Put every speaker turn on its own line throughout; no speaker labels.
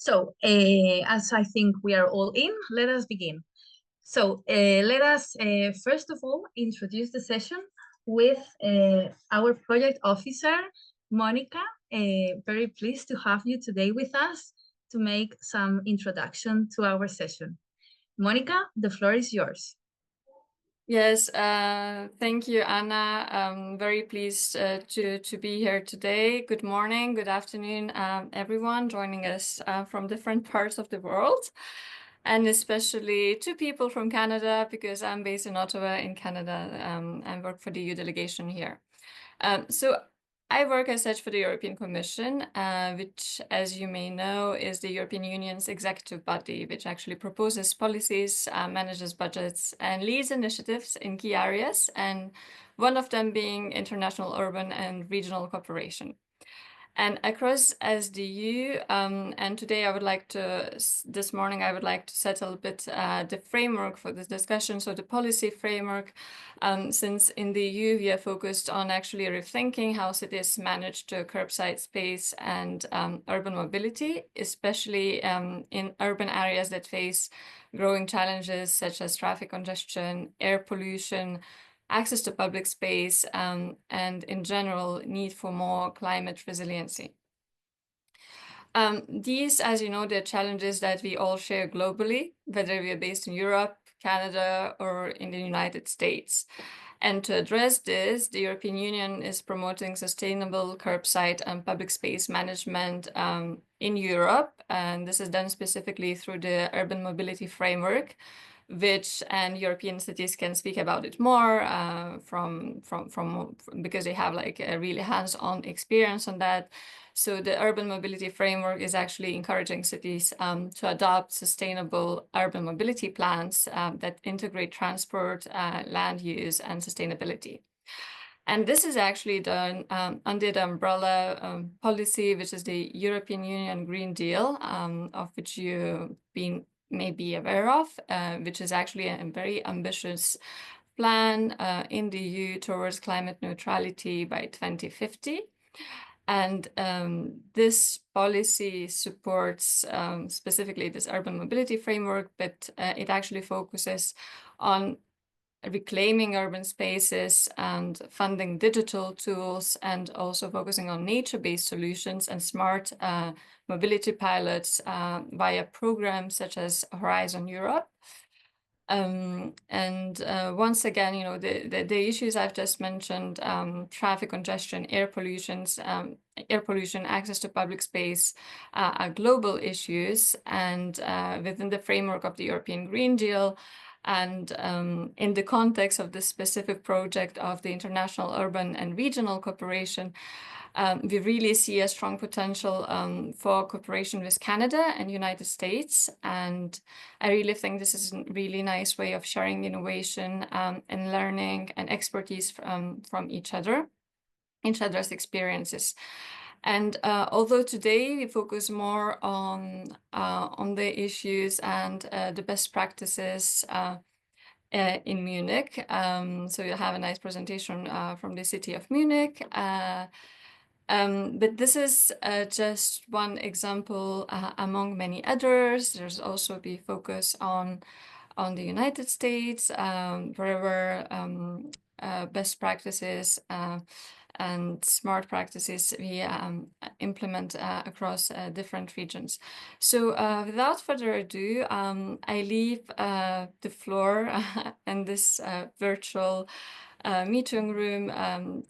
So, as I think we are all in, let us begin. So, let us first of all introduce the session with our project officer, Monica. Very pleased to have you today with us to make some introduction to our session. Monica, the floor is yours.
Yes, thank you, Anna. I'm very pleased to be here today. Good morning, good afternoon, everyone joining us from different parts of the world, and especially to people from Canada, because I'm based in Ottawa in Canada and work for the EU delegation here. So I work as such for the European Commission, which, as you may know, is the European Union's executive body, which actually proposes policies, manages budgets, and leads initiatives in key areas, and one of them being international urban and regional cooperation. And across SDU, and today this morning I would like to set a little bit the framework for this discussion, so the policy framework, since in the EU we are focused on actually rethinking how cities manage the curbside space and urban mobility, especially in urban areas that face growing challenges such as traffic congestion, air pollution, access to public space, and in general, need for more climate resiliency. These, as you know, they're challenges that we all share globally, whether we are based in Europe, Canada, or in the United States. And to address this, the European Union is promoting sustainable curbside and public space management in Europe. And this is done specifically through the urban mobility framework, which and European cities can speak about it more because they have like a really hands-on experience on that. So the urban mobility framework is actually encouraging cities to adopt sustainable urban mobility plans that integrate transport, land use, and sustainability. And this is actually done under the umbrella policy, which is the European Union Green Deal, of which you've been may be aware of, which is actually a very ambitious plan in the EU towards climate neutrality by 2050. And this policy supports specifically this urban mobility framework, but it actually focuses on reclaiming urban spaces and funding digital tools, and also focusing on nature-based solutions and smart mobility pilots via programs such as Horizon Europe. Once again, you know, the issues I've just mentioned, traffic congestion, air pollution, access to public space, are global issues, and within the framework of the European Green Deal, and in the context of this specific project of the international urban and regional cooperation, we really see a strong potential for cooperation with Canada and United States. And I really think this is a really nice way of sharing innovation and learning and expertise from each other's experiences. And although today we focus more on the issues and the best practices in Munich, so you'll have a nice presentation from the city of Munich. But this is just one example among many others. There's also the focus on the United States, wherever best practices and smart practices we implement across different regions. So without further ado, I leave the floor in this virtual meeting room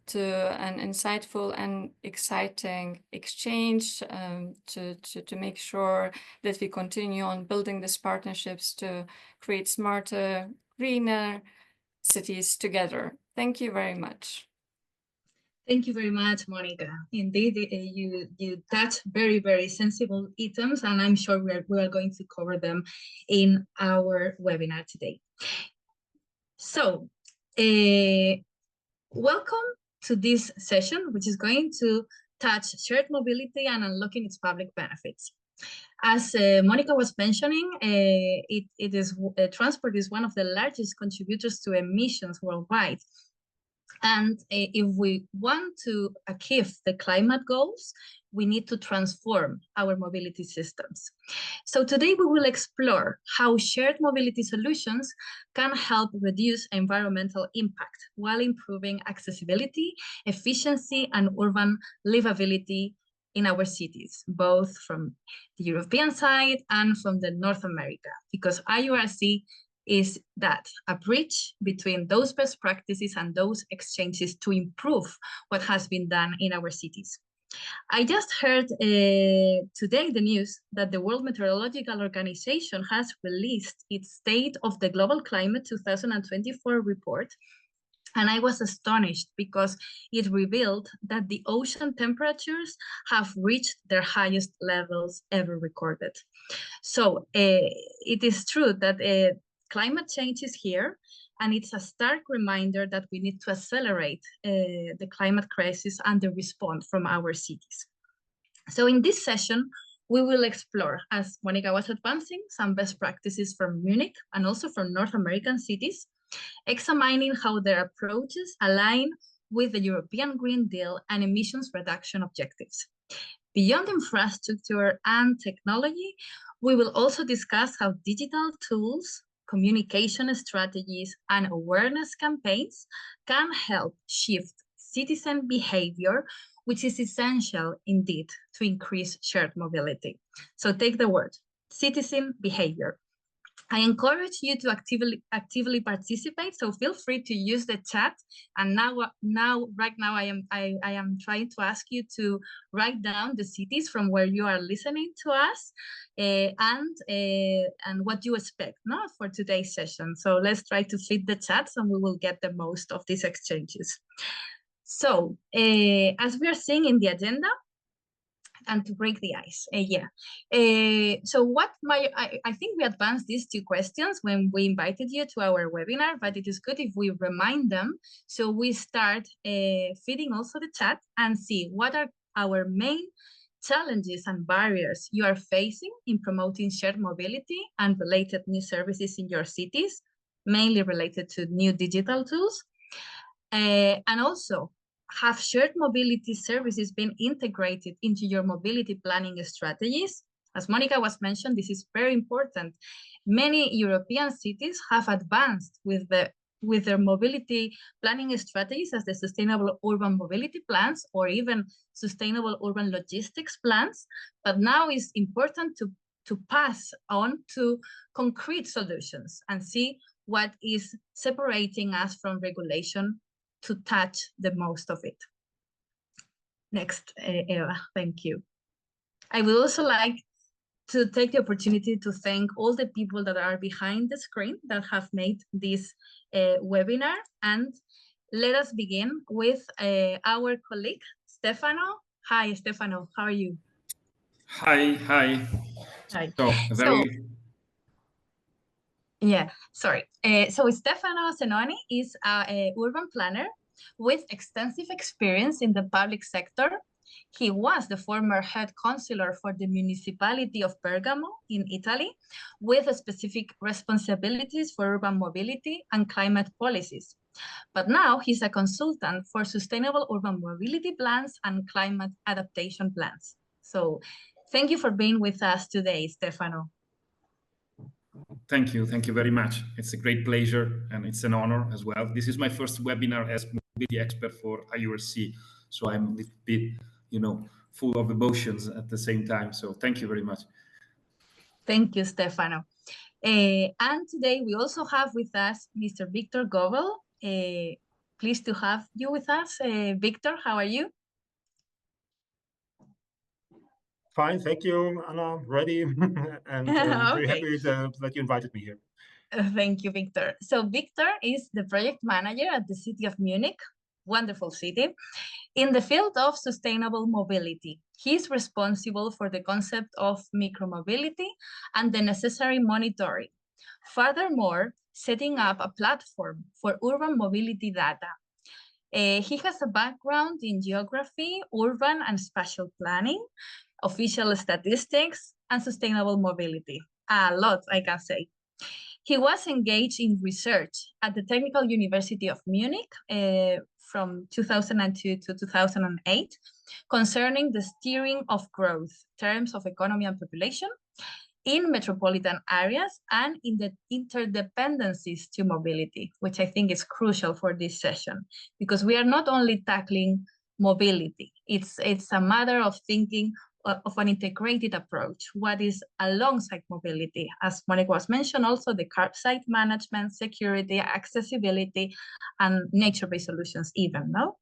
to an insightful and exciting exchange to make sure that we continue on building these partnerships to create smarter, greener cities together. Thank you very much.
Thank you very much, Monica. Indeed, you touch very, very sensible items, and I'm sure we are going to cover them in our webinar today. So, welcome to this session, which is going to touch shared mobility and unlocking its public benefits. As Monica was mentioning, transport is one of the largest contributors to emissions worldwide. And if we want to achieve the climate goals, we need to transform our mobility systems. So today we will explore how shared mobility solutions can help reduce environmental impact while improving accessibility, efficiency, and urban livability in our cities, both from the European side and from the North America, because IURC is that a bridge between those best practices and those exchanges to improve what has been done in our cities. I just heard today the news that the World Meteorological Organization has released its State of the Global Climate 2024 report. And I was astonished because it revealed that the ocean temperatures have reached their highest levels ever recorded. So it is true that climate change is here, and it's a stark reminder that we need to accelerate the climate crisis and the response from our cities. So in this session, we will explore, as Monica was advancing, some best practices from Munich and also from North American cities, examining how their approaches align with the European Green Deal and emissions reduction objectives. Beyond infrastructure and technology, we will also discuss how digital tools, communication strategies, and awareness campaigns can help shift citizen behavior, which is essential indeed to increase shared mobility. So take the word, citizen behavior. I encourage you to actively participate, so feel free to use the chat. And right now, I am trying to ask you to write down the cities from where you are listening to us, and what you expect, no, for today's session. So let's try to fit the chats, and we will get the most of these exchanges. So as we are seeing in the agenda, and to break the ice, so I think we advanced these two questions when we invited you to our webinar, but it is good if we remind them. So we start feeding also the chat and see what are our main challenges and barriers you are facing in promoting shared mobility and related new services in your cities, mainly related to new digital tools. And also, have shared mobility services been integrated into your mobility planning strategies? As Monica was mentioned, this is very important. Many European cities have advanced with their mobility planning strategies as the sustainable urban mobility plans or even sustainable urban logistics plans. But now it's important to pass on to concrete solutions and see what is separating us from regulation to touch the most of it. Next, Eva, thank you. I would also like to take the opportunity to thank all the people that are behind the screen that have made this webinar. And let us begin with our colleague, Stefano. Hi, Stefano, how are you?
Hi.
Hi. So Stefano Zenoni is an urban planner with extensive experience in the public sector. He was the former head councillor for the municipality of Bergamo in Italy, with specific responsibilities for urban mobility and climate policies. But now he's a consultant for sustainable urban mobility plans and climate adaptation plans. So thank you for being with us today, Stefano.
Thank you very much. It's a great pleasure and it's an honor as well. This is my first webinar as mobility expert for IURC, so I'm a little bit, full of emotions at the same time. So thank you very much.
Thank you, Stefano. And today we also have with us Mr. Victor Goebel. Pleased to have you with us. Victor, how are you?
Fine, thank you, Anna. Ready and very happy that you invited me here.
Thank you, Victor. So Victor is the project manager at the city of Munich, wonderful city, in the field of sustainable mobility. He's responsible for the concept of micromobility and the necessary monitoring. Furthermore, setting up a platform for urban mobility data. He has a background in geography, urban and spatial planning, official statistics, and sustainable mobility. A lot, I can say. He was engaged in research at the Technical University of Munich from 2002 to 2008 concerning the steering of growth, terms of economy and population in metropolitan areas and in the interdependencies to mobility, which I think is crucial for this session, because we are not only tackling mobility, it's a matter of thinking of an integrated approach. What is alongside mobility? As Monica was mentioned, also the curbside management, security, accessibility, and nature-based solutions even, no?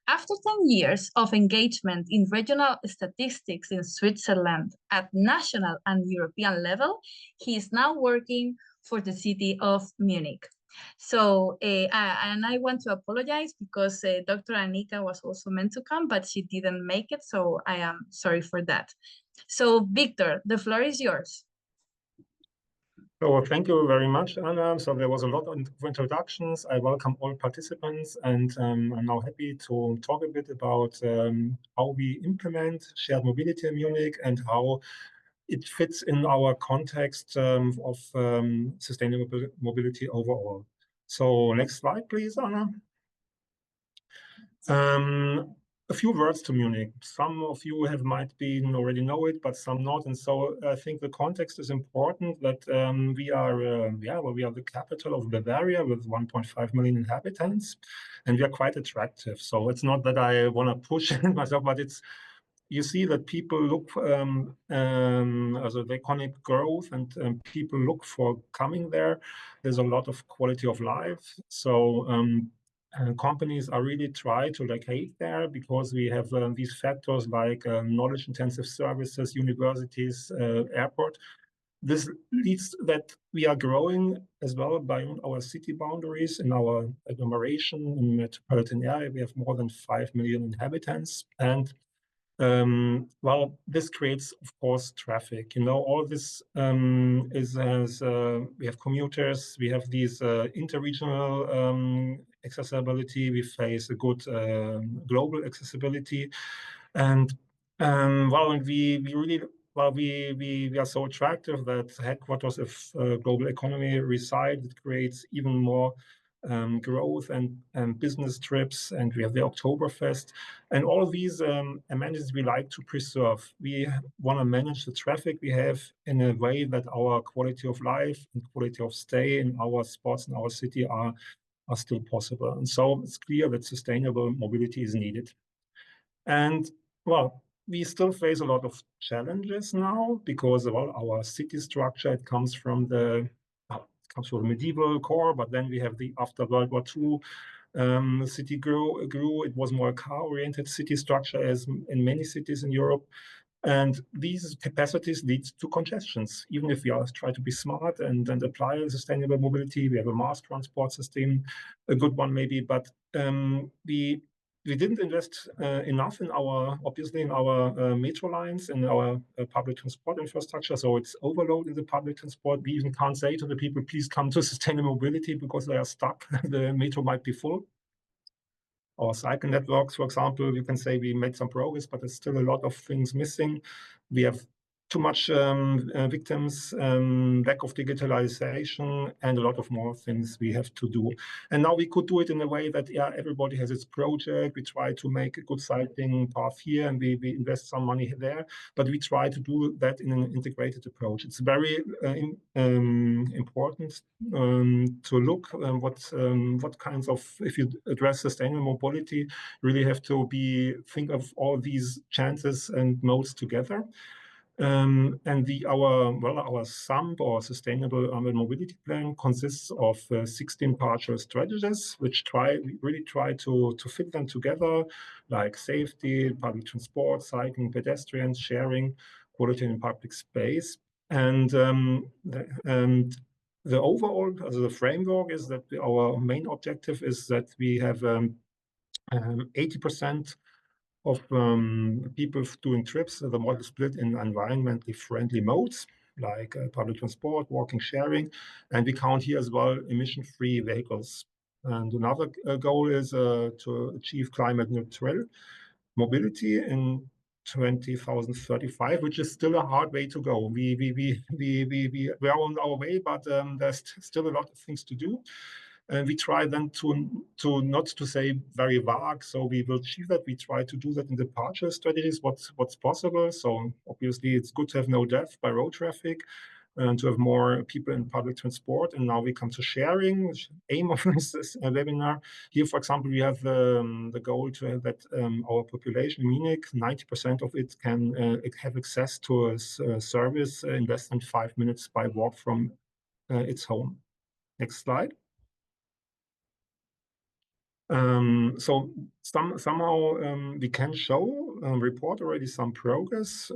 After 10 years of engagement in regional statistics in Switzerland at national and European level, he is now working for the city of Munich. So, and I want to apologize because Dr. Anika was also meant to come, but she didn't make it, so I am sorry for that. So, Victor, the floor is yours.
So thank you very much, Anna. So there was a lot of introductions. I welcome all participants, and I'm now happy to talk a bit about how we implement shared mobility in Munich and how it fits in our context of sustainable mobility overall. So next slide, please, Anna. A few words to Munich. Some of you might already know it, but some not. And so I think the context is important that we are the capital of Bavaria with 1.5 million inhabitants, and we are quite attractive. So it's not that I want to push myself, but you see that people look as the economic growth and people look for coming there. There's a lot of quality of life. So companies are really try to locate there because we have these factors like knowledge-intensive services, universities, airport. This leads that we are growing as well beyond our city boundaries in our agglomeration in metropolitan area. We have more than 5 million inhabitants, and well, this creates, of course, traffic. You know, all this we have commuters, we have these interregional accessibility, we face a good global accessibility, and well, we are so attractive that headquarters of global economy reside. It creates even more growth and business trips, and we have the Oktoberfest, and all of these amenities we like to preserve. We want to manage the traffic we have in a way that our quality of life and quality of stay in our spots in our city are still possible. And so it's clear that sustainable mobility is needed. And well, we still face a lot of challenges now because well, our city structure, it comes from the medieval core, but then we have after World War II, the city grew. It was more a car-oriented city structure as in many cities in Europe. And these capacities lead to congestions. Even if we try to be smart and apply sustainable mobility, we have a mass transport system, a good one maybe, but we didn't invest enough in our metro lines and our public transport infrastructure. So it's overload in the public transport. We even can't say to the people, please come to sustainable mobility because they are stuck. The metro might be full. Our cycle networks, for example, you can say we made some progress, but there's still a lot of things missing. We have too much victims, lack of digitalization, and a lot of more things we have to do. And now we could do it in a way that everybody has its project. We try to make a good cycling path here, and we invest some money there. But we try to do that in an integrated approach. It's very important to look what kinds of, if you address sustainable mobility, you really have to think of all these chances and modes together. And our SUMT, or Sustainable Urban Mobility Plan, consists of 16 partial strategies, which really try to fit them together, like safety, public transport, cycling, pedestrians, sharing, quality in public space. And the overall, the framework is that our main objective is that we have 80% of people doing trips, the model split in environmentally friendly modes, like public transport, walking, sharing, and we count here as well emission-free vehicles. And another goal is to achieve climate neutral mobility in 2035, which is still a hard way to go. We are on our way, but there's still a lot of things to do. And we try then to not to say very vague. So we will achieve that. We try to do that in departure strategies, what's possible. So obviously it's good to have no death by road traffic and to have more people in public transport. And now we come to sharing, which aim of this webinar. Here, for example, we have the goal to have that our population in Munich, 90% of it can have access to a service in less than 5 minutes by walk from its home. Next slide. So somehow we can show, report already some progress.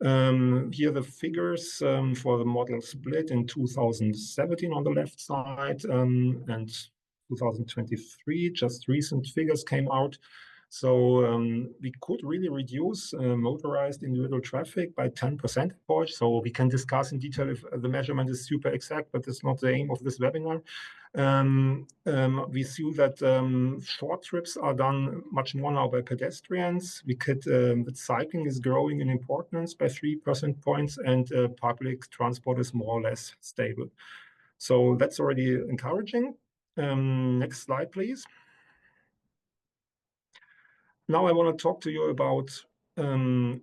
Here the figures for the model split in 2017 on the left side and 2023, just recent figures came out. So we could really reduce motorized individual traffic by 10 percentage points. So we can discuss in detail if the measurement is super exact, but it's not the aim of this webinar. We see that short trips are done much more now by pedestrians. We could that cycling is growing in importance by 3 percentage points, and public transport is more or less stable. So that's already encouraging. Next slide, please. Now I want to talk to you about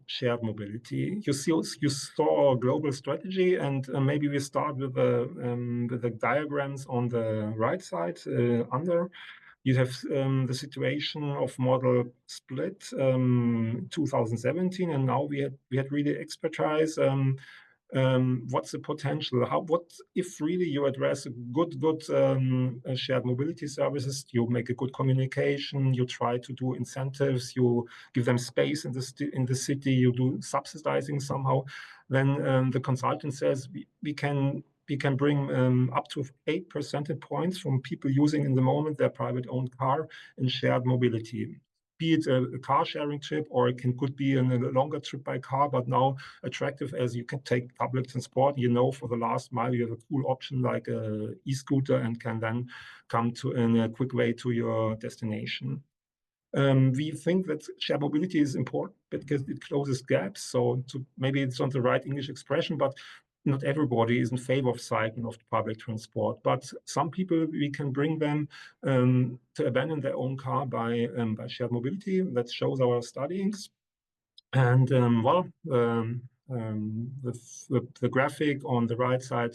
shared mobility. You saw our global strategy, and maybe we start with the diagrams on the right side under. You have the situation of model split 2017, and now we had really expertise. What's the potential? What if really you address good shared mobility services? You make a good communication. You try to do incentives. You give them space in the city. You do subsidizing somehow. Then the consultant says we can bring up to 8 percentage points from people using in the moment their private owned car in shared mobility. Be it a car sharing trip, or it could be a longer trip by car, but now attractive as you can take public transport. For the last mile, you have a cool option like a e-scooter and can then come in a quick way to your destination. We think that shared mobility is important because it closes gaps. So maybe it's not the right English expression, but not everybody is in favor of cycling of public transport, but some people, we can bring them to abandon their own car by shared mobility. That shows our studies. And the graphic on the right side,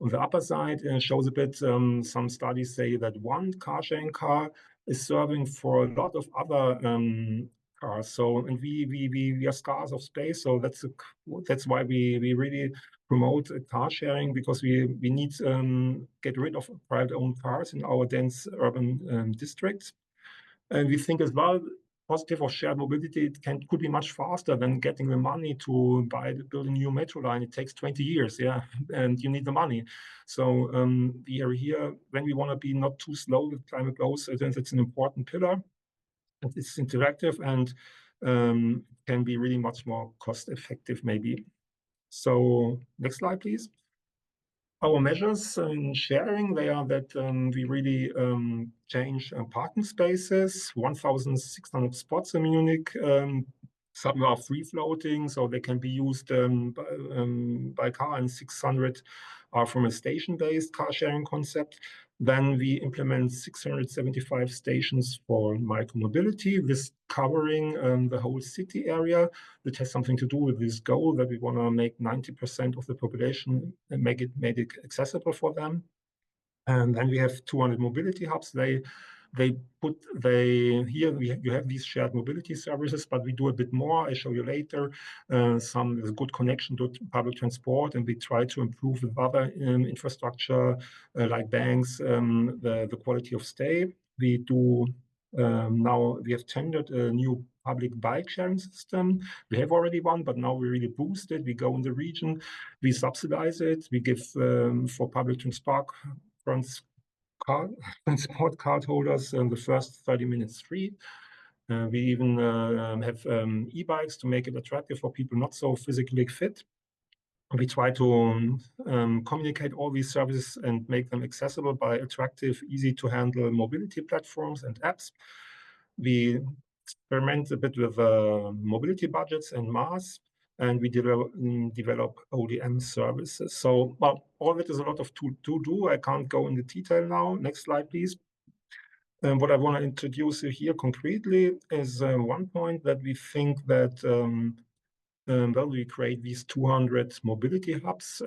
on the upper side, shows a bit, some studies say that one car sharing car is serving for a lot of other cars. So, and we are scarce of space. So that's why we really promote car sharing, because we need get rid of private owned cars in our dense urban districts. And we think as well, positive of shared mobility, it could be much faster than getting the money to build a new metro line. It takes 20 years, yeah, and you need the money. So we are here when we want to be not too slow with climate goals. I think it's an important pillar. It's interactive and can be really much more cost effective, maybe. So next slide, please. Our measures in sharing, they are that we really change parking spaces, 1,600 spots in Munich. Some are free floating, so they can be used by car, and 600 are from a station-based car sharing concept. Then we implement 675 stations for micromobility, this covering the whole city area. That has something to do with this goal that we want to make 90% of the population and make it accessible for them. And then we have 200 mobility hubs. You have these shared mobility services, but we do a bit more. I show you later. There's a good connection to public transport, and we try to improve with other infrastructure like banks, the quality of stay. We do now we have tendered a new public bike sharing system. We have already one, but now we really boost it. We go in the region, we subsidize it, we give for public transport card holders the first 30 minutes free. We even have e-bikes to make it attractive for people not so physically fit. We try to communicate all these services and make them accessible by attractive, easy to handle mobility platforms and apps. We experiment a bit with mobility budgets and mass. and we develop ODM services. So, well, all of it is a lot of to do. I can't go into detail now. Next slide, please. What I want to introduce here concretely is one point that we think that well, we create these 200 mobility hubs.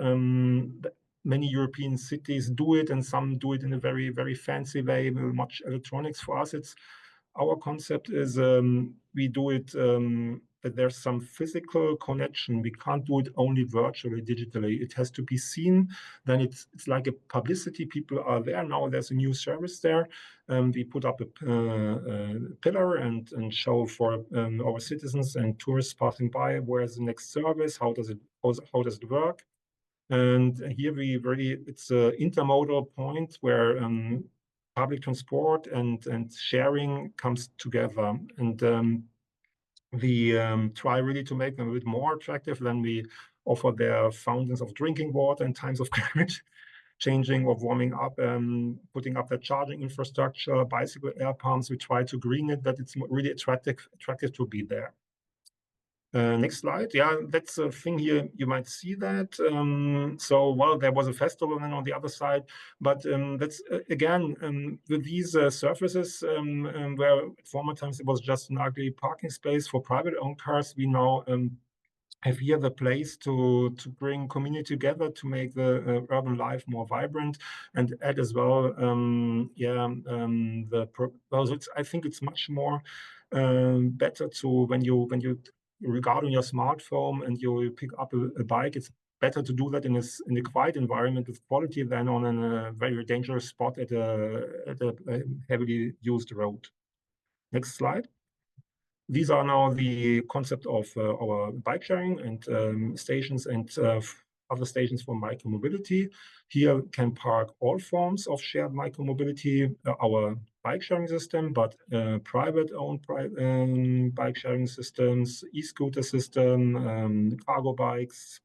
Many European cities do it, and some do it in a very, very fancy way with much electronics. For us, it's our concept is we do it that there's some physical connection. We can't do it only virtually, digitally. It has to be seen. Then it's like a publicity. People are there now. There's a new service there. We put up a pillar and show for our citizens and tourists passing by where's the next service, how does it work. And here we really, it's an intermodal point where public transport and sharing comes together. And we try really to make them a bit more attractive. Then we offer their fountains of drinking water in times of climate changing or warming up, putting up the charging infrastructure, bicycle air pumps. We try to green it, that it's really attractive to be there. Next slide. Yeah, that's a thing here. You might see that. So, well, there was a festival then on the other side, but that's again with these surfaces where at former times it was just an ugly parking space for private owned cars. We now have here the place to bring community together to make the urban life more vibrant and add as well. I think it's much more better to when you regarding your smartphone and you pick up a bike, it's better to do that in a quiet environment with quality than on a very dangerous spot at a heavily used road. Next slide. These are now the concept of our bike sharing and stations and other stations for micromobility. Here can park all forms of shared micromobility, our bike sharing system, but private-owned bike sharing systems, e-scooter system, cargo bikes,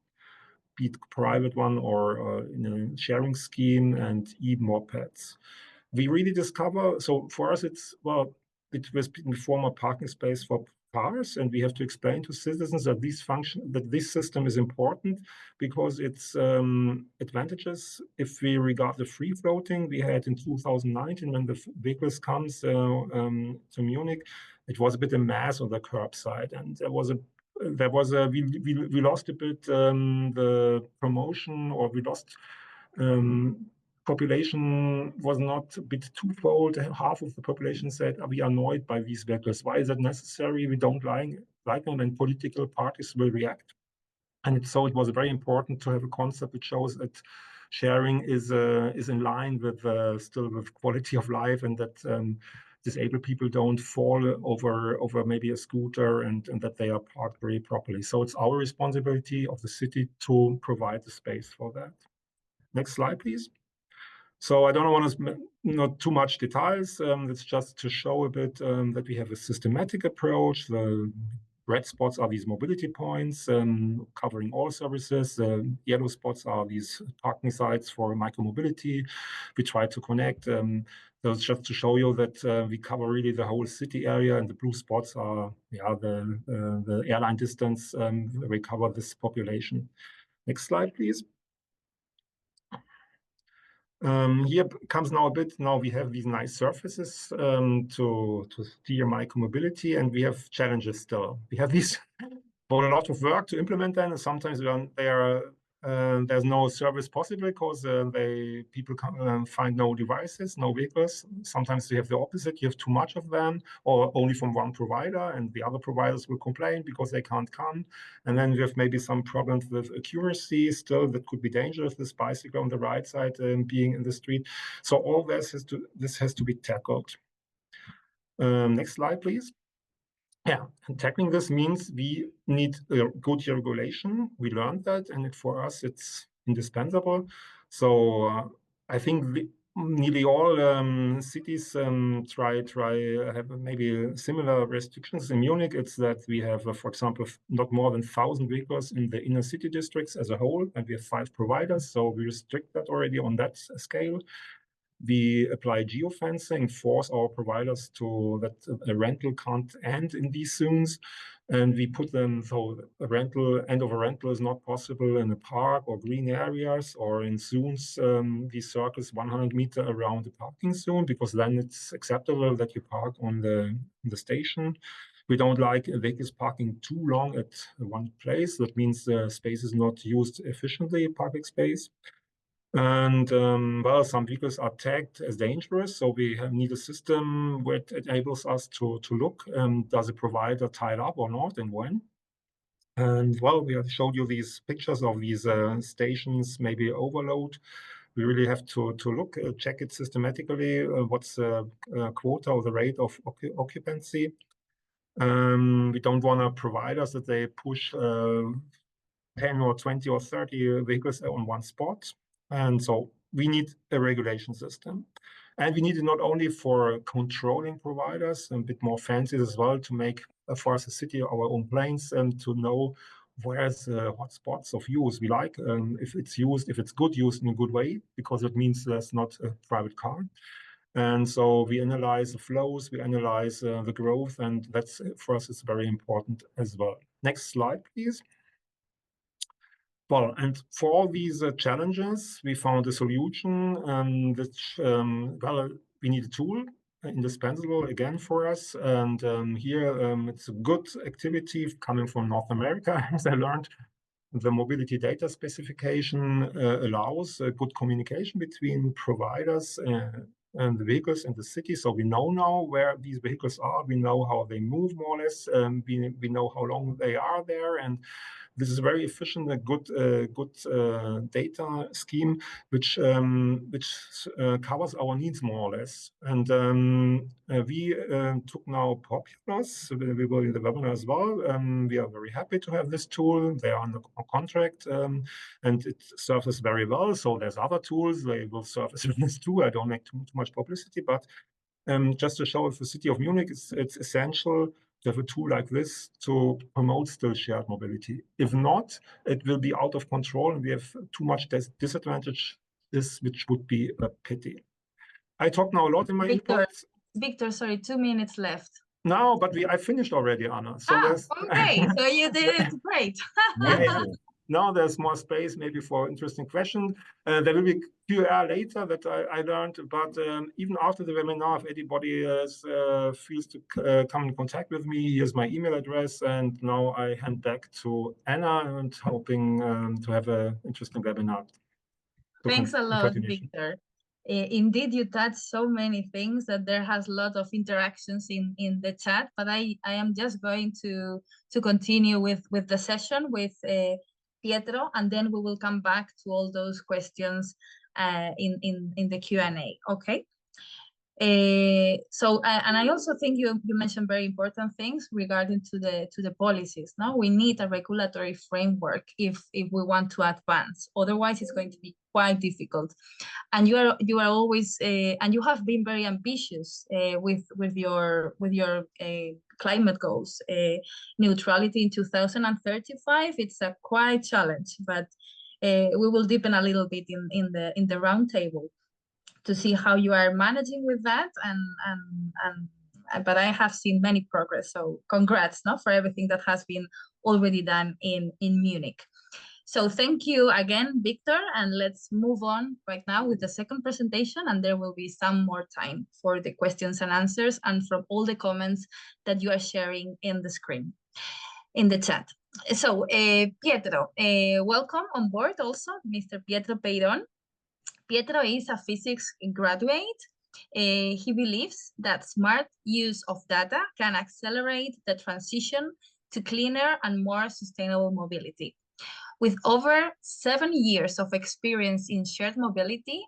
be it private one or in a sharing scheme, and e-mopeds. We really discover, so for us it's, well, it was a former parking space for cars, and we have to explain to citizens that this system is important because it's advantages. If we regard the free floating we had in 2019 when the vehicles comes to Munich, it was a bit a mess on the curbside, and we lost a bit the promotion, or we lost population was not a bit twofold. Half of the population said, we are annoyed by these vehicles. Why is that necessary? We don't like them, and political parties will react. And so it was very important to have a concept which shows that sharing is in line with still with quality of life, and that disabled people don't fall over maybe a scooter, and that they are parked very properly. So it's our responsibility of the city to provide the space for that. Next slide, please. So I don't want to not too much details. It's just to show a bit that we have a systematic approach. The red spots are these mobility points covering all services. The yellow spots are these parking sites for micromobility. We try to connect. Those just to show you that we cover really the whole city area, and the blue spots are the airline distance. We cover this population. Next slide, please. Here comes now a bit, now we have these nice surfaces to steer micromobility, and we have challenges still. We have these, but a lot of work to implement them, and sometimes there's no service possible because people find no devices, no vehicles. Sometimes we have the opposite, you have too much of them, or only from one provider, and the other providers will complain because they can't come. And then we have maybe some problems with accuracy still that could be dangerous, this bicycle on the right side being in the street. So all this has to be tackled. Next slide, please. Yeah, and tackling this means we need good regulation. We learned that, and for us, it's indispensable. So I think nearly all cities have maybe similar restrictions. In Munich, it's that we have, for example, not more than 1,000 vehicles in the inner city districts as a whole, and we have 5 providers. So we restrict that already on that scale. We apply geofencing, force our providers to that a rental can't end in these zones. And we put them, so end of a rental is not possible in a park or green areas or in zones. We circle 100 meters around the parking zone, because then it's acceptable that you park on the station. We don't like vehicles parking too long at one place. That means the space is not used efficiently, parking space. And well, some vehicles are tagged as dangerous, so we need a system which enables us to look, does a provider tie it up or not, and when. And well, we have showed you these pictures of these stations, maybe overload. We really have to look, check it systematically, what's the quota or the rate of occupancy. We don't want providers that they push 10 or 20 or 30 vehicles on one spot. And so we need a regulation system. And we need it not only for controlling providers, a bit more fancy as well, to make for us a city our own planes, and to know where's the hotspots of use we like, if it's used, if it's good used in a good way, because it means there's not a private car. And so we analyze the flows, we analyze the growth, and that's for us is very important as well. Next slide, please. Well, and for all these challenges, we found a solution, which, well, we need a tool, indispensable again for us. And here it's a good activity coming from North America, as I learned. The mobility data specification allows good communication between providers and the vehicles in the city. So we know now where these vehicles are. We know how they move, more or less. We know how long they are there. And this is very efficient, a good data scheme, which covers our needs more or less. And we took now Populous. We will in the webinar as well. We are very happy to have this tool. They are on the contract, and it serves us very well. So there's other tools. They will serve us this too. I don't make too much publicity, but just to show the city of Munich, it's essential to have a tool like this to promote still shared mobility. If not, it will be out of control, and we have too much disadvantage, which would be a pity. I talk now a lot in my input.
Victor, sorry, 2 minutes left.
No, but I finished already, Anna. So
okay, so you did it great.
Now there's more space maybe for interesting questions. There will be Q&A later that I learned, but even after the webinar, if anybody feels to come in contact with me, here's my email address. And now I hand back to Anna, and hoping to have an interesting webinar.
Thanks a lot, Victor. Indeed, you touched so many things that there has a lot of interactions in the chat, but I am just going to continue with the session with Pietro, and then we will come back to all those questions in the Q&A. Okay. So and I also think you mentioned very important things regarding to the policies. No, we need a regulatory framework if we want to advance. Otherwise, it's going to be quite difficult. And you are always and you have been very ambitious with your climate goals. Neutrality in 2035. It's a quite challenge, but we will deepen a little bit in the roundtable to see how you are managing with that, but I have seen many progress, so congrats for everything that has been already done in Munich. So thank you again, Victor, and let's move on right now with the second presentation, and there will be some more time for the questions and answers and from all the comments that you are sharing in the screen, in the chat. So Pietro, welcome on board also, Mr. Pietro Peyron. Pietro is a physics graduate. He believes that smart use of data can accelerate the transition to cleaner and more sustainable mobility. With over 7 years of experience in shared mobility,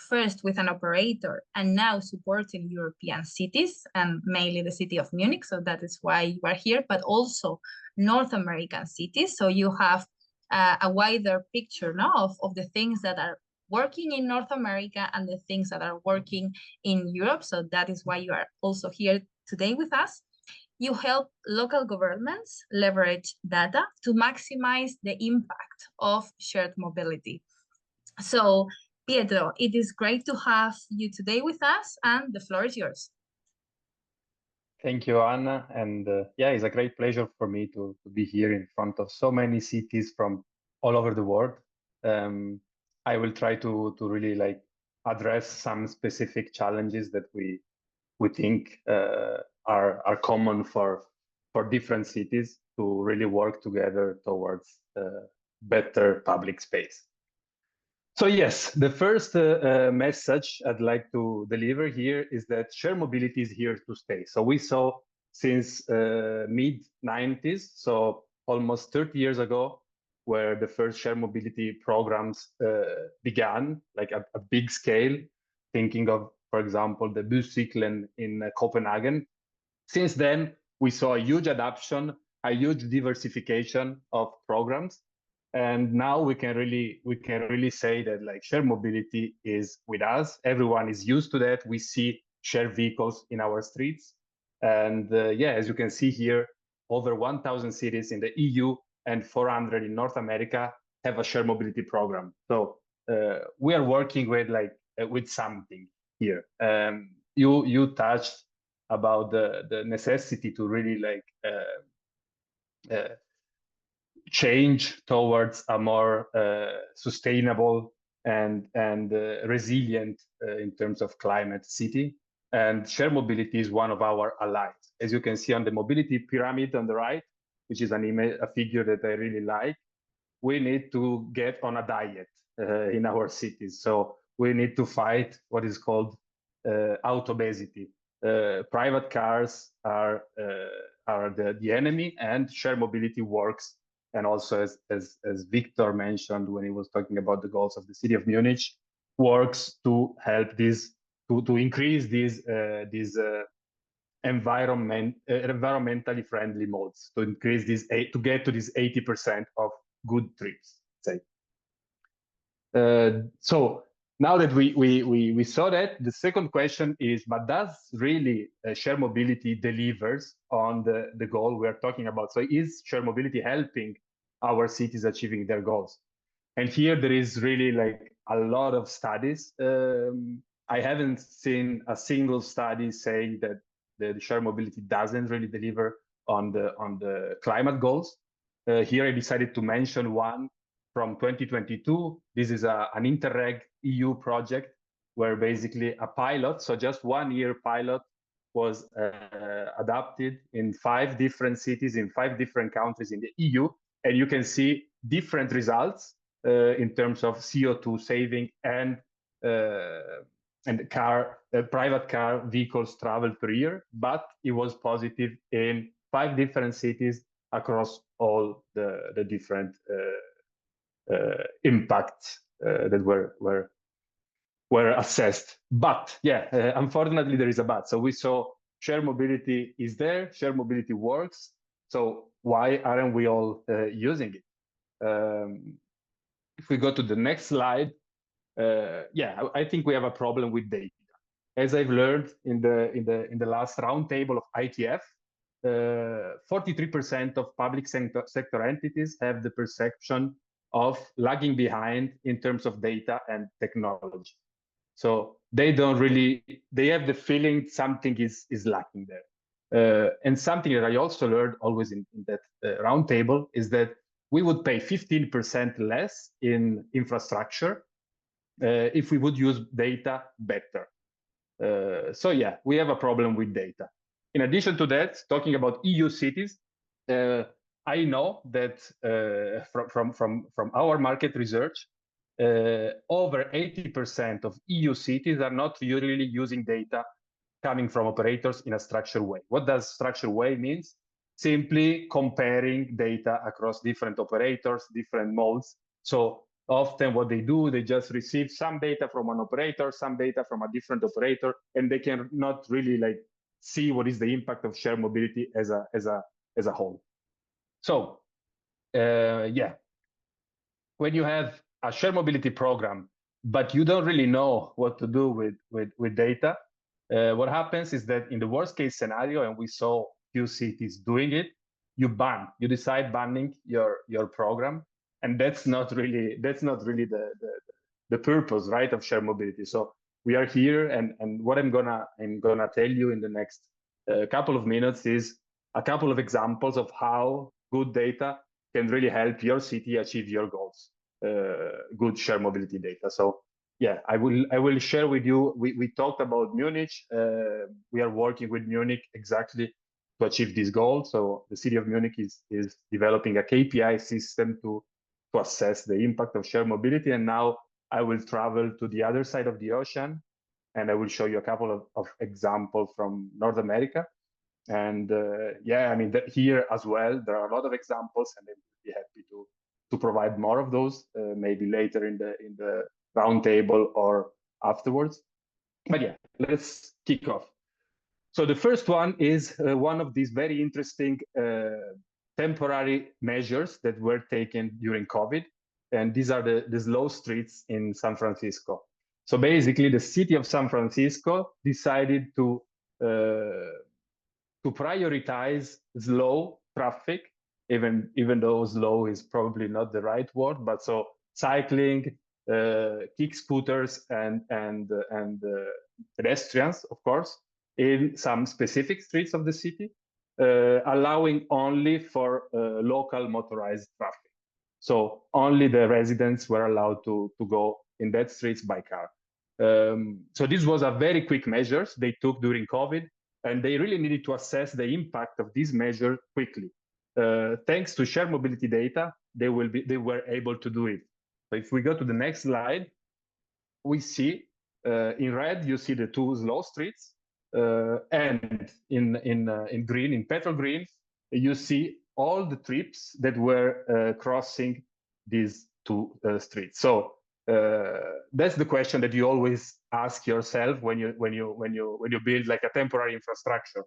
first with an operator and now supporting European cities and mainly the city of Munich, so that is why you are here, but also North American cities. So you have a wider picture of the things that are working in North America and the things that are working in Europe. So that is why you are also here today with us. You help local governments leverage data to maximize the impact of shared mobility. So Pietro, it is great to have you today with us, and the floor is yours.
Thank you, Anna. And yeah, it's a great pleasure for me to be here in front of so many cities from all over the world. I will try to really like address some specific challenges that we think are common for different cities to really work together towards better public space. So yes, the first message I'd like to deliver here is that shared mobility is here to stay. So we saw since mid-90s, so almost 30 years ago, where the first shared mobility programs began, like at a big scale, thinking of, for example, the Buscyklen in Copenhagen. Since then, we saw a huge adoption, a huge diversification of programs. And now we can really say that like shared mobility is with us. Everyone is used to that. We see shared vehicles in our streets. And yeah, as you can see here, over 1,000 cities in the EU and 400 in North America have a shared mobility program. So we are working with something here. You touched about the necessity to really like change towards a more sustainable and resilient in terms of climate city. And shared mobility is one of our allies. As you can see on the mobility pyramid on the right, which is a figure that I really like, we need to get on a diet in our cities. So we need to fight what is called out obesity. Private cars are the enemy, and shared mobility works. And also, as Victor mentioned when he was talking about the goals of the city of Munich, works to help this to increase these environmentally friendly modes, to increase this to get to this 80% of good trips. Say. So now that we saw that, the second question is, but does really shared mobility delivers on the goal we're talking about? So is shared mobility helping our cities achieving their goals? And here there is really like a lot of studies. I haven't seen a single study saying that the shared mobility doesn't really deliver on the climate goals. Here I decided to mention one from 2022. This is an Interreg EU project where basically a pilot, so just 1 year pilot, was adopted in 5 different cities in 5 different countries in the EU. And you can see different results in terms of CO2 saving and private car vehicles traveled per year, but it was positive in 5 different cities across all the different impacts that were assessed. But yeah, unfortunately there is a but. So we saw shared mobility is there, shared mobility works. So why aren't we all using it? If we go to the next slide, yeah, I think we have a problem with data. As I've learned in the last roundtable of ITF, 43% of public sector entities have the perception of lagging behind in terms of data and technology. So they have the feeling something is lacking there. And something that I also learned always in that roundtable is that we would pay 15% less in infrastructure if we would use data better. So yeah, we have a problem with data. In addition to that, talking about EU cities, I know that from our market research, over 80% of EU cities are not really using data coming from operators in a structured way. What does structured way means? Simply comparing data across different operators, different modes. So often what they do, they just receive some data from one operator, some data from a different operator, and they can not really like see what is the impact of shared mobility as a whole. So yeah, when you have a shared mobility program, but you don't really know what to do with data, what happens is that in the worst case scenario, and we saw few cities doing it, you decide banning your program, and that's not really the the purpose, right, of shared mobility. So we are here, and what I'm gonna tell you in the next couple of minutes is a couple of examples of how good data can really help your city achieve your goals. Good shared mobility data. So yeah, I will share with you. We talked about Munich. We are working with Munich exactly to achieve this goal. So the city of Munich is developing a KPI system to assess the impact of shared mobility. And now I will travel to the other side of the ocean, and I will show you a couple of examples from North America. And yeah, I mean, here as well, there are a lot of examples, and I will be happy to provide more of those, maybe later in the roundtable or afterwards. But yeah, let's kick off. So the first one is one of these very interesting temporary measures that were taken during COVID. And these are the slow streets in San Francisco. So basically, the city of San Francisco decided to prioritize slow traffic, even though slow is probably not the right word, but so cycling, kick scooters, and pedestrians, of course, in some specific streets of the city, allowing only for local motorized traffic. So only the residents were allowed to go in that streets by car. So this was a very quick measures they took during COVID, and they really needed to assess the impact of this measure quickly. Thanks to shared mobility data, they were able to do it. So if we go to the next slide, we see in red, you see the two slow streets, and in green, in petrol green, you see all the trips that were crossing these two streets. So that's the question that you always ask yourself when you build like a temporary infrastructure.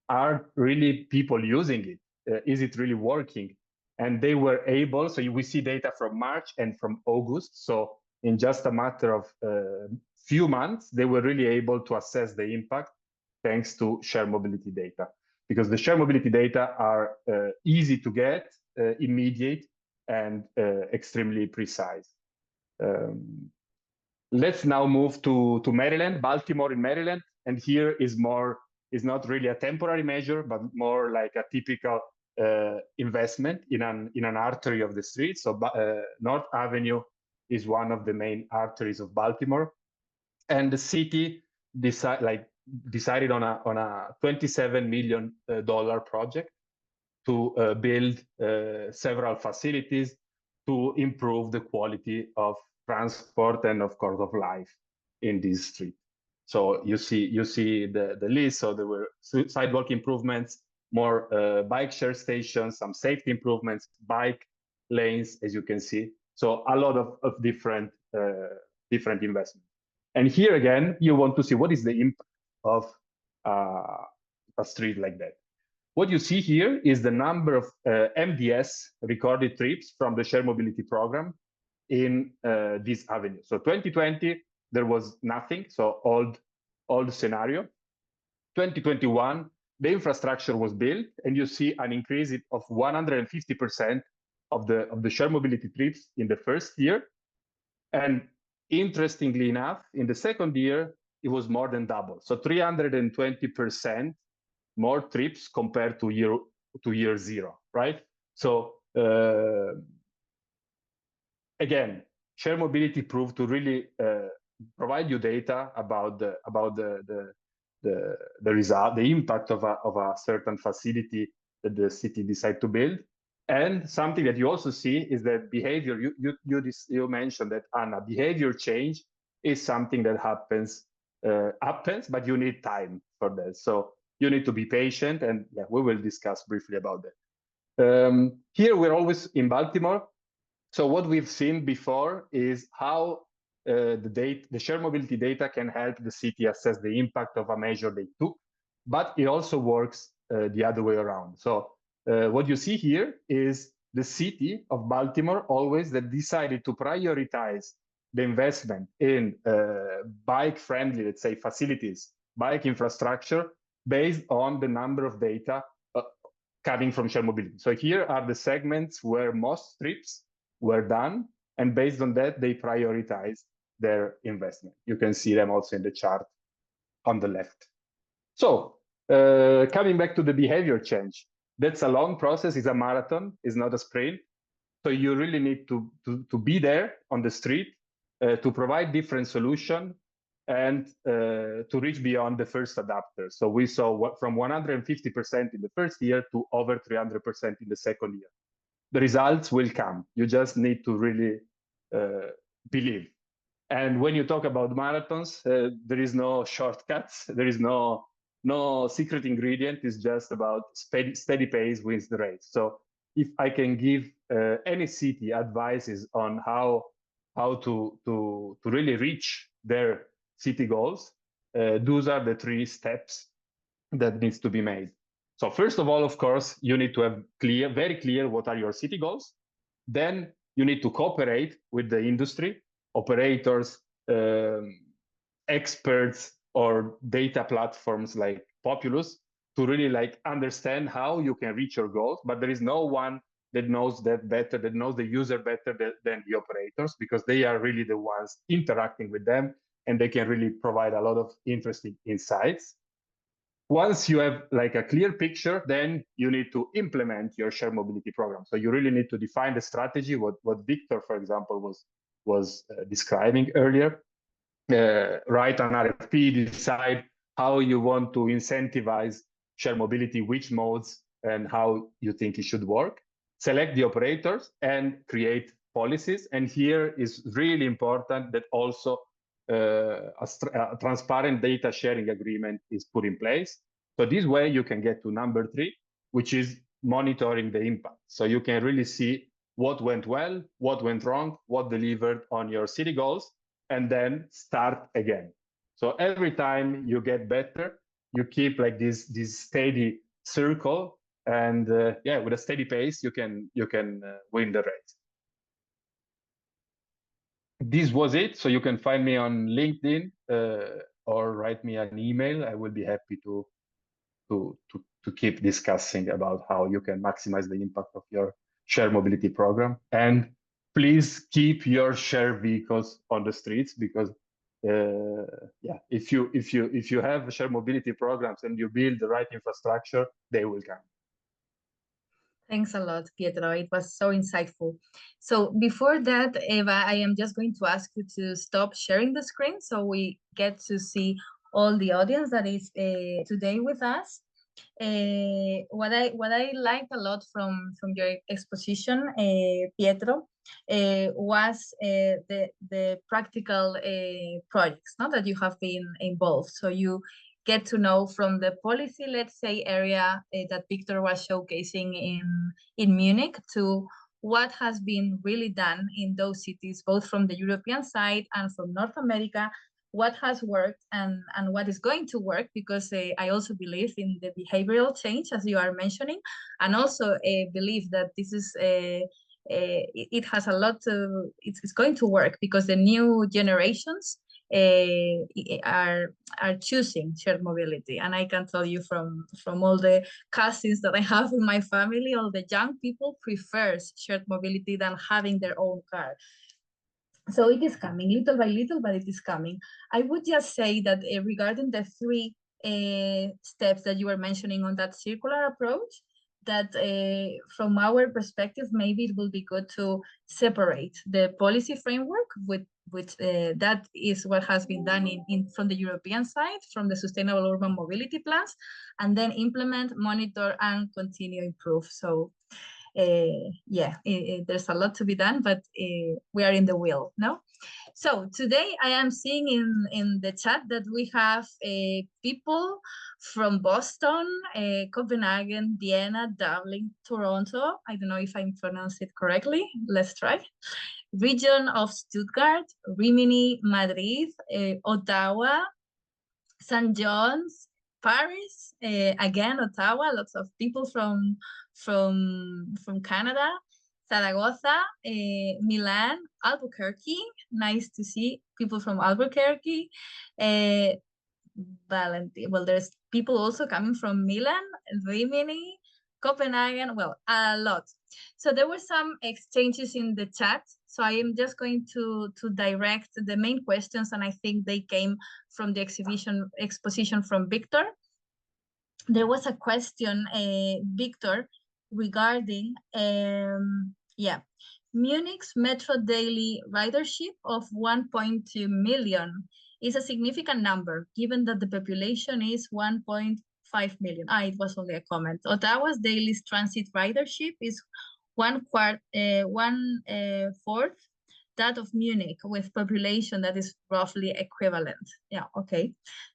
Are really people using it? Is it really working? And they were able. So we see data from March and from August. So in just a matter of few months, they were really able to assess the impact thanks to shared mobility data, because the shared mobility data are easy to get, immediate, and extremely precise. Let's now move to Maryland, Baltimore in Maryland. And here is not really a temporary measure, but more like a typical investment in an artery of the street. So North Avenue is one of the main arteries of Baltimore. And the city decided on a $27 million project to build several facilities to improve the quality of transport and, of course, of life in this street. So you see the list. So there were sidewalk improvements, more bike share stations, some safety improvements, bike lanes, as you can see. So a lot of different investments. And here again, you want to see what is the impact of a street like that. What you see here is the number of MDS recorded trips from the shared mobility program in this avenue. So 2020, there was nothing, so old scenario. 2021, the infrastructure was built, and you see an increase of 150% of the shared mobility trips in the first year. And interestingly enough, in the second year, it was more than double. So 320% more trips compared to year zero, right? So again, shared mobility proved to really provide you data about the result, the impact of a certain facility that the city decided to build. And something that you also see is that behavior. You mentioned that, Anna, behavior change is something that happens, but you need time for that. So you need to be patient, and yeah, we will discuss briefly about that. Here we're always in Baltimore. So what we've seen before is how the shared mobility data can help the city assess the impact of a measure they took, but it also works the other way around. So what you see here is the city of Baltimore always that decided to prioritize the investment in bike-friendly, let's say, facilities, bike infrastructure, based on the number of data coming from shared mobility. So here are the segments where most trips were done And based on that, they prioritize their investment. You can see them also in the chart on the left. So coming back to the behavior change, that's a long process. It's a marathon. It's not a sprint. So you really need to be there on the street to provide different solutions and to reach beyond the first adapter. So we saw from 150% in the first year to over 300% in the second year. The results will come. You just need to really believe. And when you talk about marathons, there is no shortcuts. There is no secret ingredient. It's just about steady pace wins the race. So if I can give any city advices on how to really reach their city goals, those are the 3 steps that needs to be made. So first of all, of course, you need to have very clear what are your city goals. Then you need to cooperate with the industry, operators, experts, or data platforms like Populous to really understand how you can reach your goals. But there is no one that knows that better, that knows the user better than the operators, because they are really the ones interacting with them, and they can really provide a lot of interesting insights. Once you have a clear picture, then you need to implement your shared mobility program. So you really need to define the strategy, what Victor, for example, was describing earlier. Write an RFP, decide how you want to incentivize shared mobility, which modes, and how you think it should work. Select the operators and create policies. And here is really important that also a transparent data sharing agreement is put in place. So this way you can get to number 3, which is monitoring the impact. So you can really see what went well, what went wrong, what delivered on your city goals, and then start again. So every time you get better, you keep this steady circle, and with a steady pace, you can win the race. This was it. So you can find me on LinkedIn or write me an email. I will be happy to keep discussing about how you can maximize the impact of your shared mobility program. And please keep your shared vehicles on the streets, because if you have shared mobility programs and you build the right infrastructure, they will come.
Thanks a lot, Pietro. It was so insightful. So before that, Eva, I am just going to ask you to stop sharing the screen so we get to see all the audience that is today with us. What I liked a lot from your exposition, Pietro, was the practical projects that you have been involved. So you get to know from the policy, let's say, area that Victor was showcasing in Munich to what has been really done in those cities, both from the European side and from North America, what has worked and what is going to work, because I also believe in the behavioral change, as you are mentioning, and also believe that this is it has a lot to, it's going to work because the new generations are choosing shared mobility. And I can tell you from all the cousins that I have in my family, all the young people prefer shared mobility than having their own car. So it is coming little by little, but it is coming. I would just say that regarding the 3 steps that you were mentioning on that circular approach, that from our perspective, maybe it will be good to separate the policy framework with that is what has been done from the European side, from the sustainable urban mobility plans, and then implement, monitor, and continue improve. So there's a lot to be done, but we are in the wheel, no? So today I am seeing in the chat that we have people from Boston, Copenhagen, Vienna, Dublin, Toronto. I don't know if I pronounced it correctly. Let's try. Region of Stuttgart, Rimini, Madrid, Ottawa, St. John's, Paris, again, Ottawa, lots of people from Canada, Zaragoza, Milan, Albuquerque. Nice to see people from Albuquerque. Well, there's people also coming from Milan, Rimini, Copenhagen, well, a lot. So there were some exchanges in the chat. So I am just going to direct the main questions, and I think they came from the exposition from Victor. There was a question, Victor, regarding Munich's metro daily ridership of 1.2 million is a significant number, given that the population is 1.5 million. It was only a comment. Ottawa's daily transit ridership is one fourth that of Munich, with population that is roughly equivalent. Yeah, okay.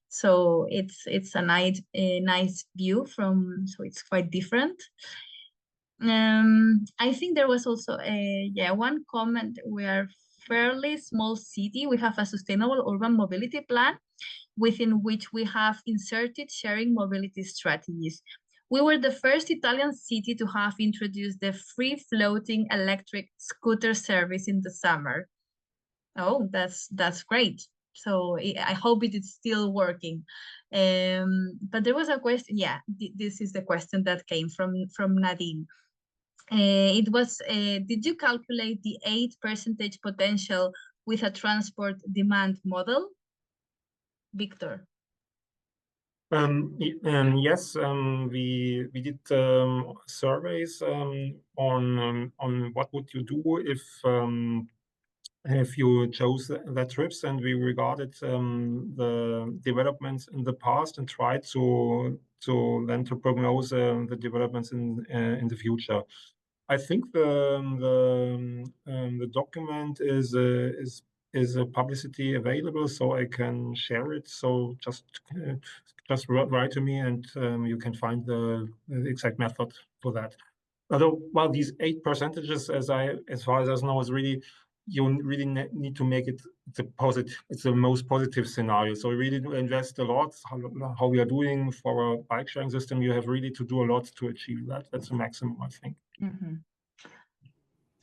So it's a nice view from, so it's quite different. I think there was also one comment. We are fairly small city. We have a sustainable urban mobility plan within which we have inserted sharing mobility strategies. We were the first Italian city to have introduced the free-floating electric scooter service in the summer. Oh, that's great. So I hope it is still working. But there was a question. Yeah, this is the question that came from Nadine. It was, did you calculate the 8% potential with a transport demand model? Victor.
Yes, we did surveys on what would you do if you chose the trips, and we regarded the developments in the past and tried to prognose the developments in the future. I think the document is publicity available, so I can share it. So just write to me, and you can find the exact method for that. Although, well, these 8%, as far as I know, is really, you really need to make it it's the most positive scenario. So we really invest a lot. How we are doing for a bike sharing system, you have really to do a lot to achieve that. That's the maximum, I think.
Mm-hmm.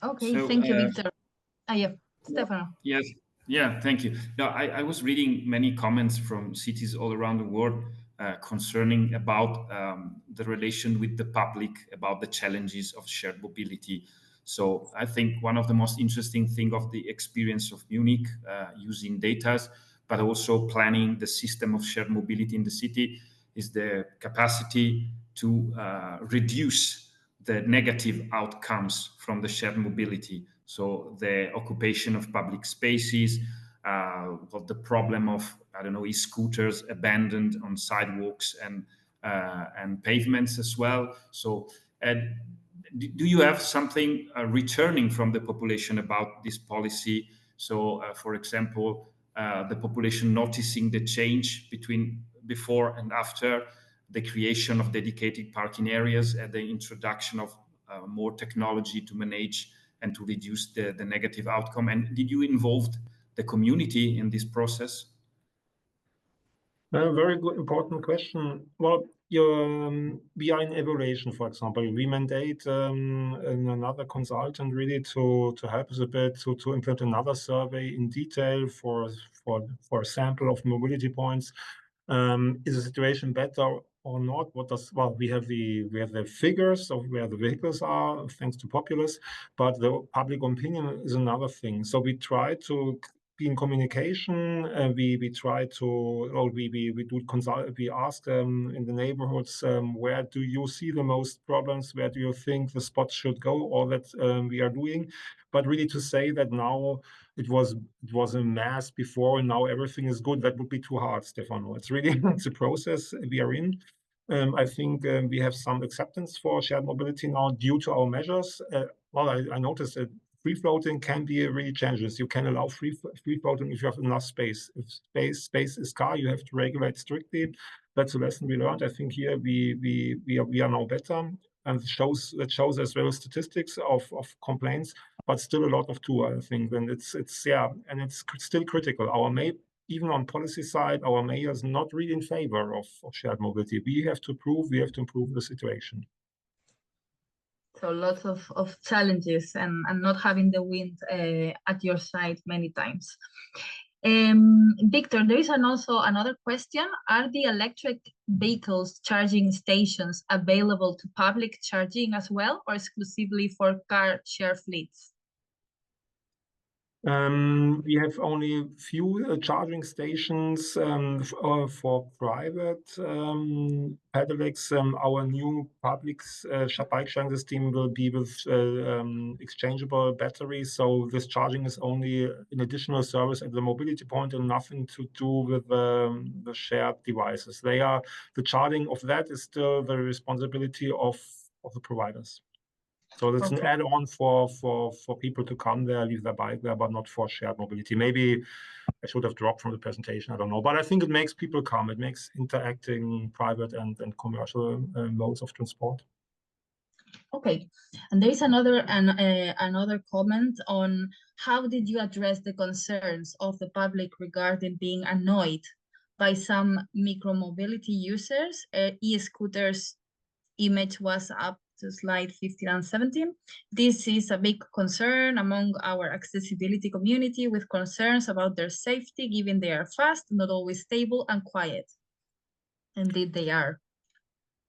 Okay, so, thank you, Victor. Yeah, Stefano.
Yes, yeah, thank you. Now, I was reading many comments from cities all around the world concerning about the relation with the public, about the challenges of shared mobility. So I think one of the most interesting thing of the experience of Munich using data, but also planning the system of shared mobility in the city, is the capacity to reduce the negative outcomes from the shared mobility. So the occupation of public spaces, the problem of, I don't know, e-scooters abandoned on sidewalks and pavements as well. So do you have something returning from the population about this policy? So, for example, the population noticing the change between before and after the creation of dedicated parking areas and the introduction of more technology to manage and to reduce the negative outcome? And did you involve the community in this process?
A very good, important question. Well, we are in evaluation, for example. We mandate another consultant really to help us a bit to implement another survey in detail for a sample of mobility points. Is the situation better or not? We have the figures of where the vehicles are thanks to populace, but the public opinion is another thing. So we try to be in communication. We try to, we ask in the neighborhoods, where do you see the most problems? Where do you think the spots should go? All that we are doing, but really to say that now it was a mess before and now everything is good, that would be too hard, Stefano. It's really it's a process we are in. I think we have some acceptance for shared mobility now due to our measures. I noticed that free floating can be really challenging. You can allow free floating if you have enough space. If space is scarce, you have to regulate strictly. That's a lesson we learned. I think here we are now better, and that shows as well statistics of complaints, but still a lot of I think, and it's still critical. Even on policy side, our mayor is not really in favor of shared mobility. We have to improve the situation.
So lots of challenges and not having the wind at your side many times. Victor, there is also another question. Are the electric vehicles charging stations available to public charging as well, or exclusively for car share fleets?
We have only few charging stations for private pedelecs. Our new public bike sharing system will be with exchangeable batteries. So this charging is only an additional service at the mobility point and nothing to do with the shared devices. The charging of that is still the responsibility of the providers. So it's an add-on for people to come there, leave their bike there, but not for shared mobility. Maybe I should have dropped from the presentation, I don't know. But I think it makes people come. It makes interacting private and commercial modes of transport.
Okay, and there is another comment on how did you address the concerns of the public regarding being annoyed by some micromobility users? E-scooters image was up to slide 15 and 17. This is a big concern among our accessibility community, with concerns about their safety, given they are fast, not always stable and quiet. Indeed, they are.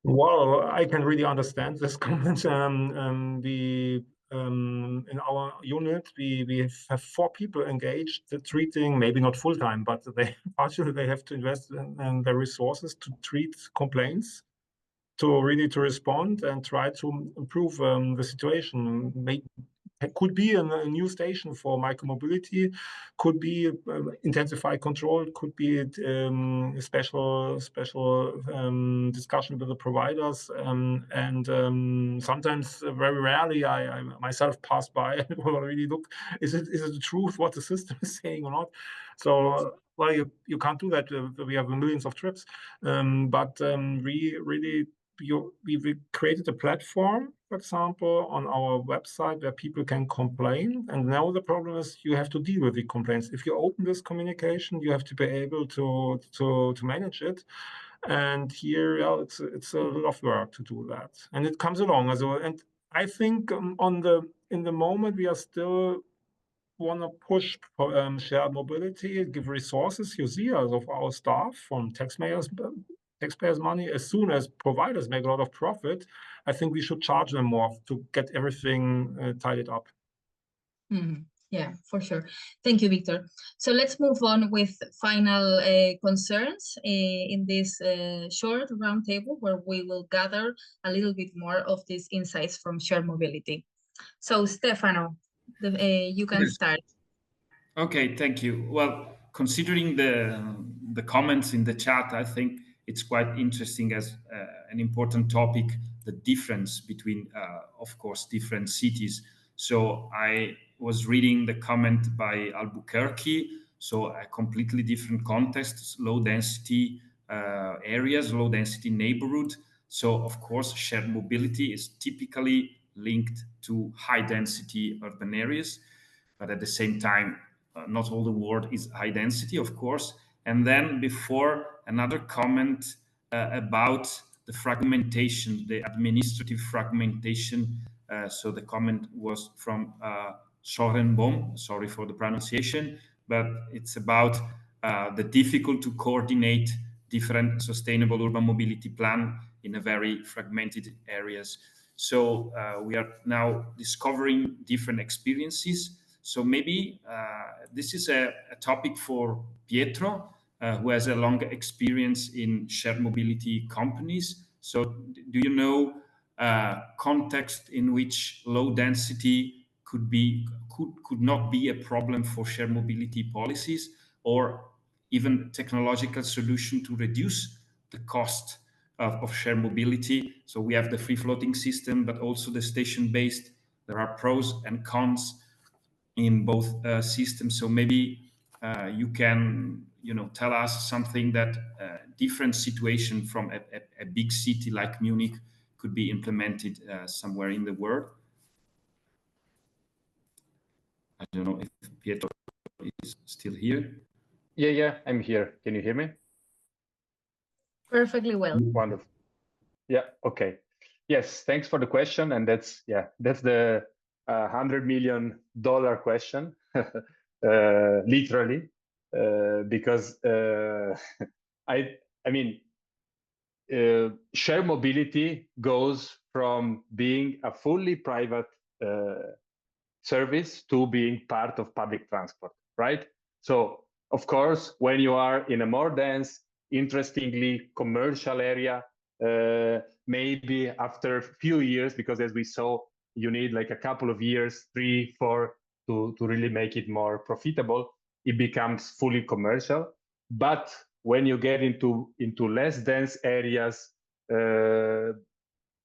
Well, I can really understand this comment. In our unit, we have 4 people engaged, treating, maybe not full time, but they have to invest in their resources to treat complaints, to respond and try to improve the situation. It could be a new station for micromobility, could be intensified control, could be a special discussion with the providers, and sometimes, very rarely, I myself pass by and will really look, is it the truth what the system is saying or not? So well, you can't do that. We have millions of trips, but we created a platform, for example, on our website where people can complain. And now the problem is you have to deal with the complaints. If you open this communication, you have to be able to manage it. And here, yeah, it's a lot of work to do that. And it comes along as well. And I think in the moment we are still want to push shared mobility, give resources, you see, of our staff from taxpayers' money. As soon as providers make a lot of profit, I think we should charge them more to get everything tidied up.
Mm-hmm. Yeah, for sure. Thank you, Victor. So let's move on with final concerns in this short roundtable, where we will gather a little bit more of these insights from shared mobility. So Stefano, you can start.
Okay, thank you. Well, considering the comments in the chat, I think it's quite interesting as an important topic, the difference between, of course, different cities. So I was reading the comment by Albuquerque, so a completely different context, low density areas, low density neighborhood. So of course, shared mobility is typically linked to high density urban areas, but at the same time, not all the world is high density, of course. And then before, another comment about the fragmentation, the administrative fragmentation. So the comment was from Sorenboom, sorry for the pronunciation, but it's about the difficult to coordinate different sustainable urban mobility plan in a very fragmented areas. So we are now discovering different experiences. So maybe this is a topic for Pietro, who has a long experience in shared mobility companies. So do you know context in which low density could not be a problem for shared mobility policies, or even technological solution to reduce the cost of shared mobility? So we have the free floating system, but also the station-based. There are pros and cons in both systems. So maybe you can, tell us something that different situation from a big city like Munich could be implemented somewhere in the world. I don't know if Pietro is still here.
Yeah, I'm here. Can you hear me?
Perfectly well.
Wonderful. Yeah, okay. Yes, thanks for the question. And that's the $100 million question, literally. because I mean, shared mobility goes from being a fully private service to being part of public transport, right? So, of course, when you are in a more dense, interestingly commercial area, maybe after a few years, because as we saw, you need like a couple of years, 3, 4, to really make it more profitable, it becomes fully commercial. But when you get into less dense areas,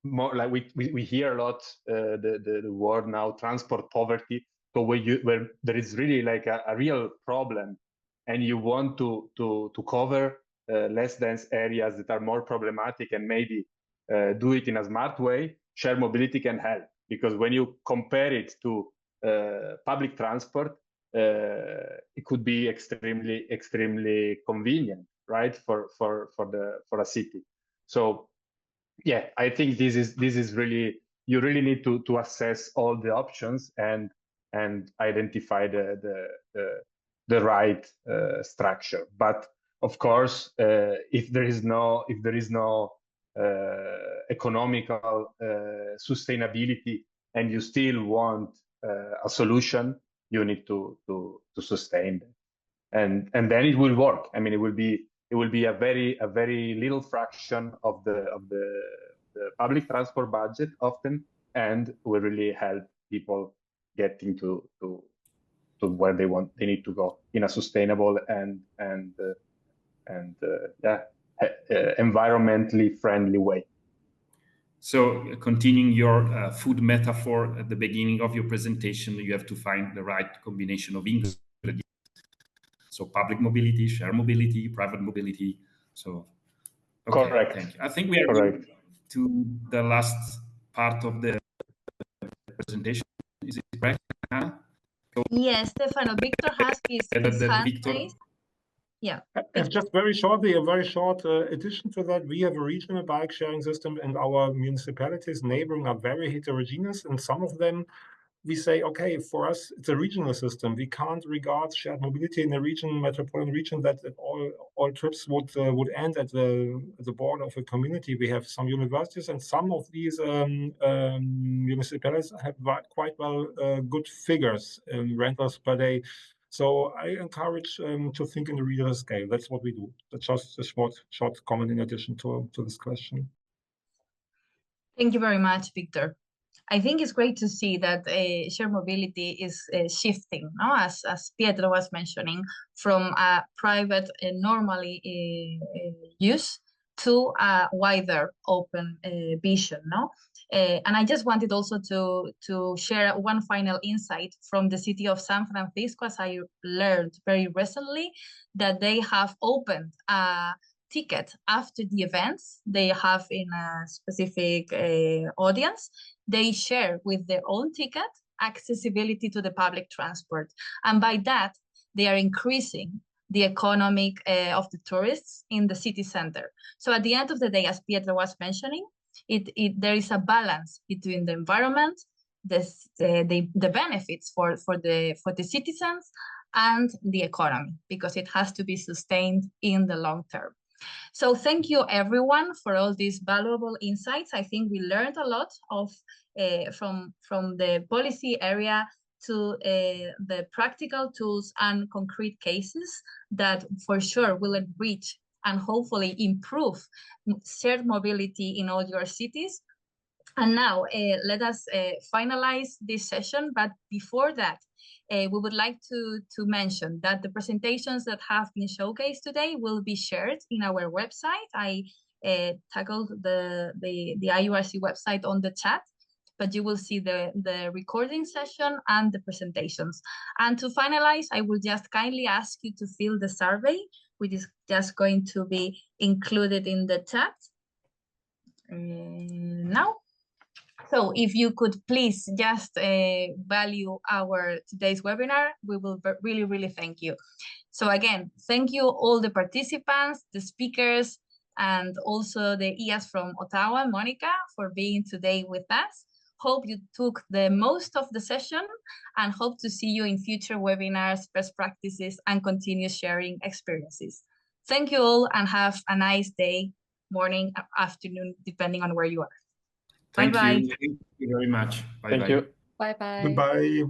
more like we hear a lot the word now, transport poverty. So where there is really like a real problem, and you want to cover less dense areas that are more problematic, and maybe do it in a smart way, shared mobility can help. Because when you compare it to public transport, it could be extremely convenient, right, for a city. So yeah, I think this is really, you really need to assess all the options and identify the right structure. But of course, if there is no economical sustainability, and you still want a solution, you need to sustain them, and then it will work. I mean, it will be a very little fraction of the public transport budget often, and will really help people getting to where they need to go in a sustainable and environmentally friendly way.
So continuing your food metaphor at the beginning of your presentation, you have to find the right combination of ingredients. So public mobility, shared mobility, private mobility. So okay,
correct.
Thank you. I think we are going to the last part of the presentation. Is it correct, Anna?
Yes, Stefano. Victor has his hand raised. Yeah.
And just very shortly, a very short addition to that, we have a regional bike sharing system, and our municipalities neighboring are very heterogeneous, and some of them we say, okay, for us, it's a regional system. We can't regard shared mobility in a metropolitan region, that all trips would end at the border of a community. We have some universities, and some of these municipalities have quite well good figures in rentals per day. So I encourage to think in the regional scale. That's what we do. That's just a short comment in addition to this question.
Thank you very much, Victor. I think it's great to see that shared mobility is shifting, no? As Pietro was mentioning, from a private normally use to a wider open vision, no? And I just wanted also to share one final insight from the city of San Francisco, as I learned very recently that they have opened a ticket after the events they have in a specific audience. They share with their own ticket accessibility to the public transport. And by that, they are increasing the economic of the tourists in the city center. So at the end of the day, as Pietro was mentioning, there is a balance between the environment, the benefits for the citizens, and the economy, because it has to be sustained in the long term. So thank you everyone for all these valuable insights. I think we learned a lot of from the policy area to the practical tools and concrete cases that for sure will enrich and hopefully improve shared mobility in all your cities. And now let us finalize this session. But before that, we would like to mention that the presentations that have been showcased today will be shared in our website. I tackled the IURC website on the chat, but you will see the recording session and the presentations. And to finalize, I will just kindly ask you to fill the survey, which is just going to be included in the chat now. So if you could please just value our today's webinar, we will really, really thank you. So again, thank you all the participants, the speakers, and also the IAS from Ottawa, Monica, for being today with us. Hope you took the most of the session and hope to see you in future webinars, best practices, and continue sharing experiences. Thank you all and have a nice day, morning, afternoon, depending on where you are.
Thank
Bye-bye.
you. Thank you very much. Bye-bye.
Thank you.
Bye-bye.
Goodbye.